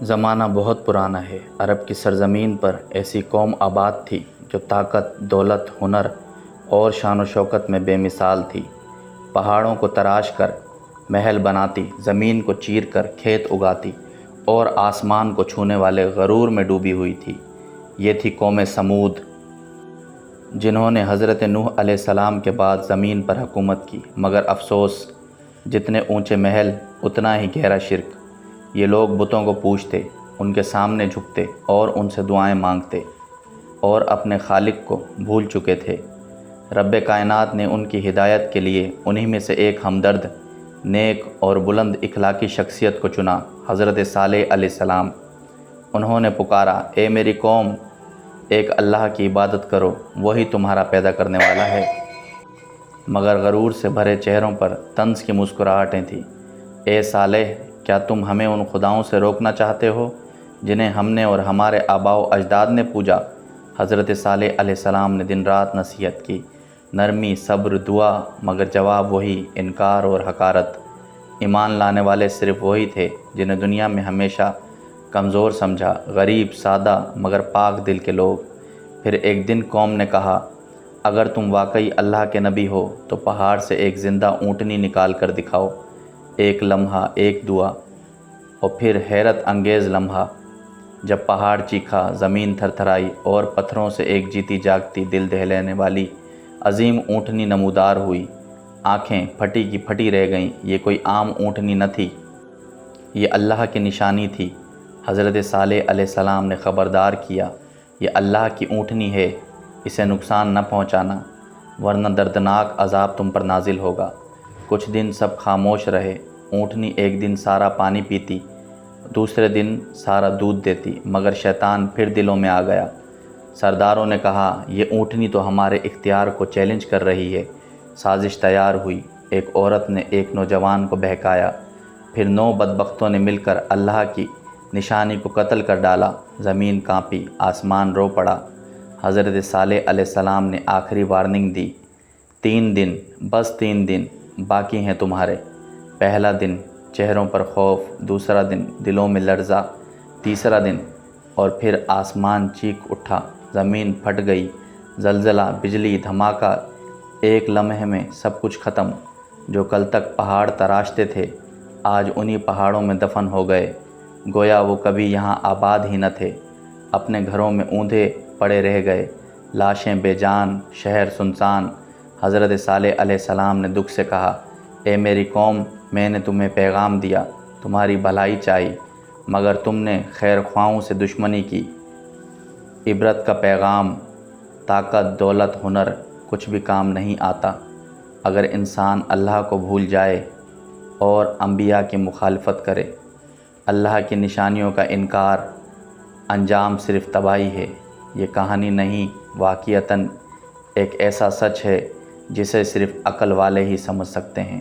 زمانہ بہت پرانا ہے۔ عرب کی سرزمین پر ایسی قوم آباد تھی جو طاقت، دولت، ہنر اور شان و شوکت میں بے مثال تھی۔ پہاڑوں کو تراش کر محل بناتی، زمین کو چیر کر کھیت اگاتی اور آسمان کو چھونے والے غرور میں ڈوبی ہوئی تھی۔ یہ تھی قوم سمود، جنہوں نے حضرت نوح علیہ السلام کے بعد زمین پر حکومت کی، مگر افسوس، جتنے اونچے محل اتنا ہی گہرا شرک۔ یہ لوگ بتوں کو پوجتے، ان کے سامنے جھکتے اور ان سے دعائیں مانگتے اور اپنے خالق کو بھول چکے تھے۔ رب کائنات نے ان کی ہدایت کے لیے انہی میں سے ایک ہمدرد، نیک اور بلند اخلاقی شخصیت کو چنا، حضرت صالح علیہ السلام۔ انہوں نے پکارا، اے میری قوم، ایک اللہ کی عبادت کرو، وہی تمہارا پیدا کرنے والا ہے۔ مگر غرور سے بھرے چہروں پر طنز کی مسکراہٹیں تھیں۔ اے صالح، کیا تم ہمیں ان خداؤں سے روکنا چاہتے ہو جنہیں ہم نے اور ہمارے آباء و اجداد نے پوجا؟ حضرت صالح علیہ السلام نے دن رات نصیحت کی، نرمی، صبر، دعا، مگر جواب وہی، انکار اور حقارت۔ ایمان لانے والے صرف وہی تھے جنہیں دنیا میں ہمیشہ کمزور سمجھا، غریب، سادہ مگر پاک دل کے لوگ۔ پھر ایک دن قوم نے کہا، اگر تم واقعی اللہ کے نبی ہو تو پہاڑ سے ایک زندہ اونٹنی نکال کر دکھاؤ۔ ایک لمحہ، ایک دعا، اور پھر حیرت انگیز لمحہ، جب پہاڑ چیخا، زمین تھر تھرائی اور پتھروں سے ایک جیتی جاگتی، دل دہلانے والی عظیم اونٹنی نمودار ہوئی۔ آنکھیں پھٹی کی پھٹی رہ گئیں۔ یہ کوئی عام اونٹنی نہ تھی، یہ اللہ کی نشانی تھی۔ حضرت صالح علیہ السلام نے خبردار کیا، یہ اللہ کی اونٹنی ہے، اسے نقصان نہ پہنچانا، ورنہ دردناک عذاب تم پر نازل ہوگا۔ کچھ دن سب خاموش رہے۔ اونٹنی ایک دن سارا پانی پیتی، دوسرے دن سارا دودھ دیتی، مگر شیطان پھر دلوں میں آ گیا۔ سرداروں نے کہا، یہ اونٹنی تو ہمارے اختیار کو چیلنج کر رہی ہے۔ سازش تیار ہوئی۔ ایک عورت نے ایک نوجوان کو بہکایا، پھر 9 بدبختوں نے مل کر اللہ کی نشانی کو قتل کر ڈالا۔ زمین کانپی، آسمان رو پڑا۔ حضرت صالح علیہ السلام نے آخری وارننگ دی، 3 دن، بس 3 دن باقی ہیں تمہارے۔ پہلا دن چہروں پر خوف، دوسرا دن دلوں میں لرزہ، تیسرا دن، اور پھر آسمان چیخ اٹھا، زمین پھٹ گئی، زلزلہ، بجلی، دھماکہ، ایک لمحے میں سب کچھ ختم۔ جو کل تک پہاڑ تراشتے تھے، آج انہی پہاڑوں میں دفن ہو گئے، گویا وہ کبھی یہاں آباد ہی نہ تھے۔ اپنے گھروں میں اوندھے پڑے رہ گئے، لاشیں بے جان، شہر سنسان۔ حضرت صالح علیہ السلام نے دکھ سے کہا، اے میری قوم، میں نے تمہیں پیغام دیا، تمہاری بھلائی چاہی، مگر تم نے خیر خواہوں سے دشمنی کی۔ عبرت کا پیغام، طاقت، دولت، ہنر کچھ بھی کام نہیں آتا اگر انسان اللہ کو بھول جائے اور انبیاء کی مخالفت کرے۔ اللہ کی نشانیوں کا انکار، انجام صرف تباہی ہے۔ یہ کہانی نہیں، واقعتاً ایک ایسا سچ ہے جسے صرف عقل والے ہی سمجھ سکتے ہیں۔